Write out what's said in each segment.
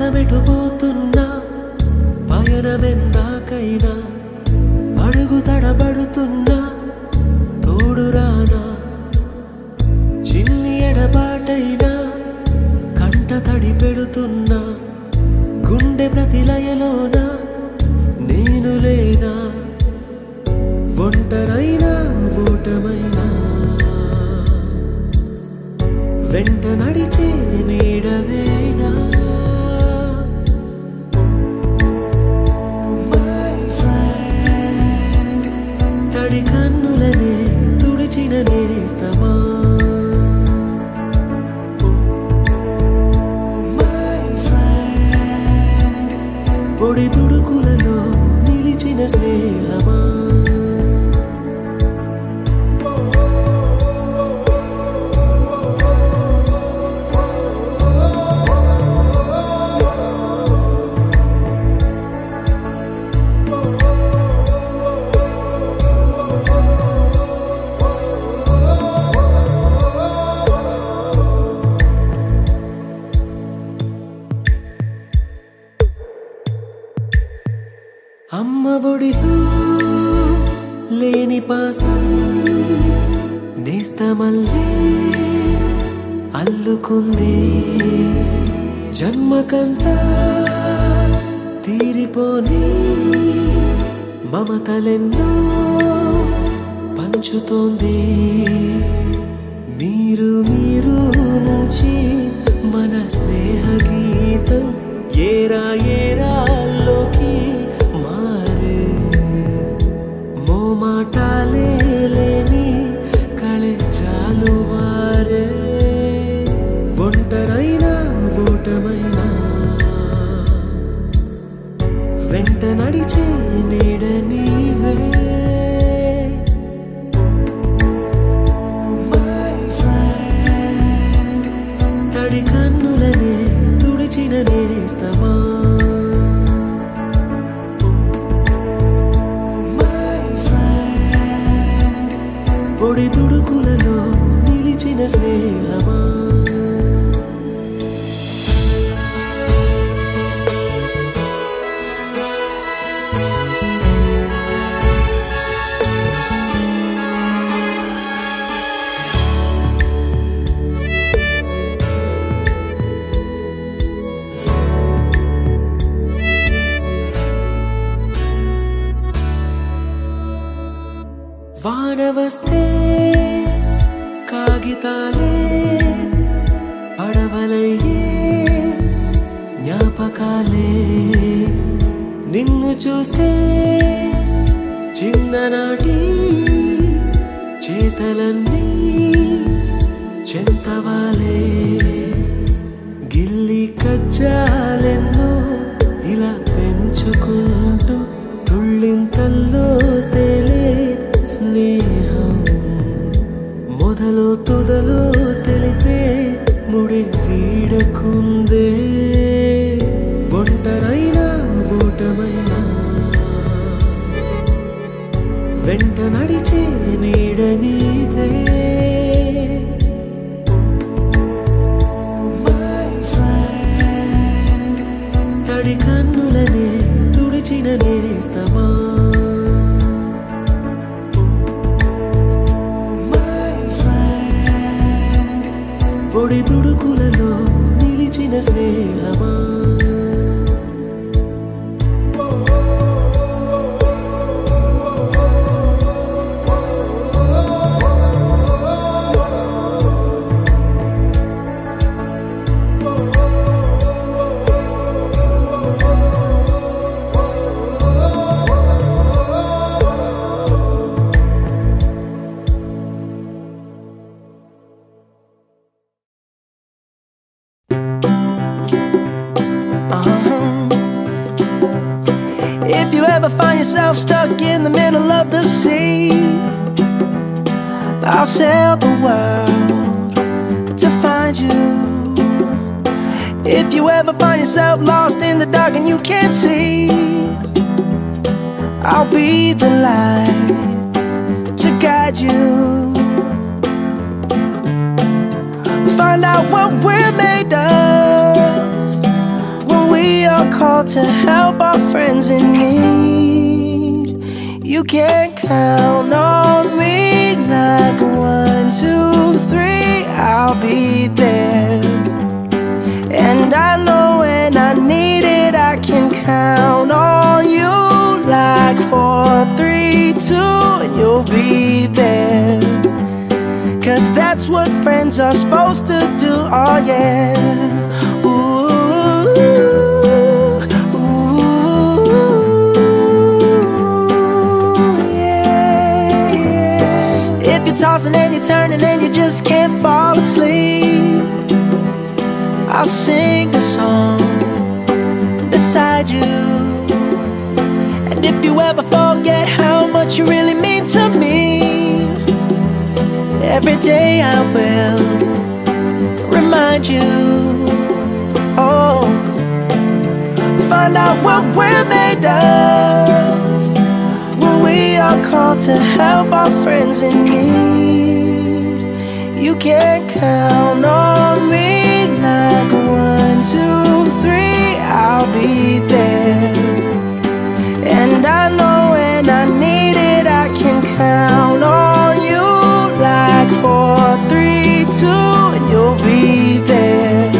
పదమెటుపోతున్నా పయనమెందాకైనా అడుగు తడబడుతున్నా తోడురానా చిన్ని ఎడబాటైనా కంట తడి పెడుతున్నా గుండె ప్రతిలయలోన నేను లేనా ఒంటరైనా ఓటమైనా వెంట నడిచే నీడవేనా తడి కన్నులనే తుడిచిన నేస్తమా పొడి తుడుకులలో నిలిచిన స్నేహమా అమ్మ ఒడిలో లేని పాసం నేస్తమల్లే అల్లుకుంది జన్మకంతా తీరిపోని మమతలెన్నో పంచుతోంది మీరు మీరు నుంచి మన స్నేహ గీతం ఏరా ఏరాల్లోకి మాటాలే లేని కళే జాలువారే ఒంటరైనా ఓటమైనా వెంట నడిచే నీడ నీవే తడి కన్నులనే తుడిచిన నేస్తమా పొడి తుడుకులలో నిలిచిన స్నేహమా వాన వస్తే కాగితాలే పడవలయ్యే జ్ఞాపకాలే నిన్ను చూస్తే చిన్ననాటి చేతలన్నీ చెంతవాలే గిల్లి కజ్జాలెన్నో ఇలా పెంచుకుంటూ తుళ్ళింతల్లో తేలే స్నేహం మొదలు తుదలు తెలిపే ముడి వీడకుందే ఒంటరైనా ఓటమైనా వెంట నడిచే నీడ నీదే తడి కన్నులనే తుడిచిన నేస్తమా పొడి తుడుకులలో నిలిచిన స్నేహమా If you ever find yourself stuck in the middle of the sea, I'll sail the world to find you. If you ever find yourself lost in the dark and you can't see, I'll be the light to guide you. Find out what we're made of when we to help our friends in need. You can count on me like 1, 2, 3, I'll be there. And I know when I need it, I can count on you like 4, 3, 2, and you'll be there. 'Cause that's what friends are supposed to do, oh yeah. Ooh, ooh, yeah, yeah. If you're tossing and you're turning and you just can't fall asleep, I'll sing a song beside you. And if you ever forget how much you really mean to me, every day I will remind you. Oh, find out what we're made of when we are called to help our friends in need. You can count on me like 1, 2, 3, I'll be there. And I know when I need it, I can count on you like 4, 3, 2, and you'll be there.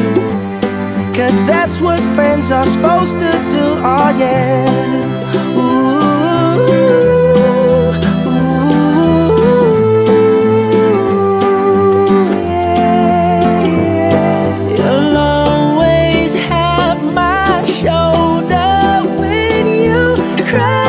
'Cause that's what friends are supposed to do, oh yeah. Ooh, ooh, yeah, yeah. You'll always have my shoulder when you cry.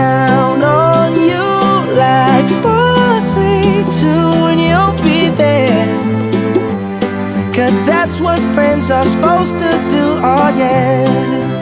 Count on you like 4, 3, 2, and you'll be there. 'Cause that's what friends are supposed to do, oh yeah.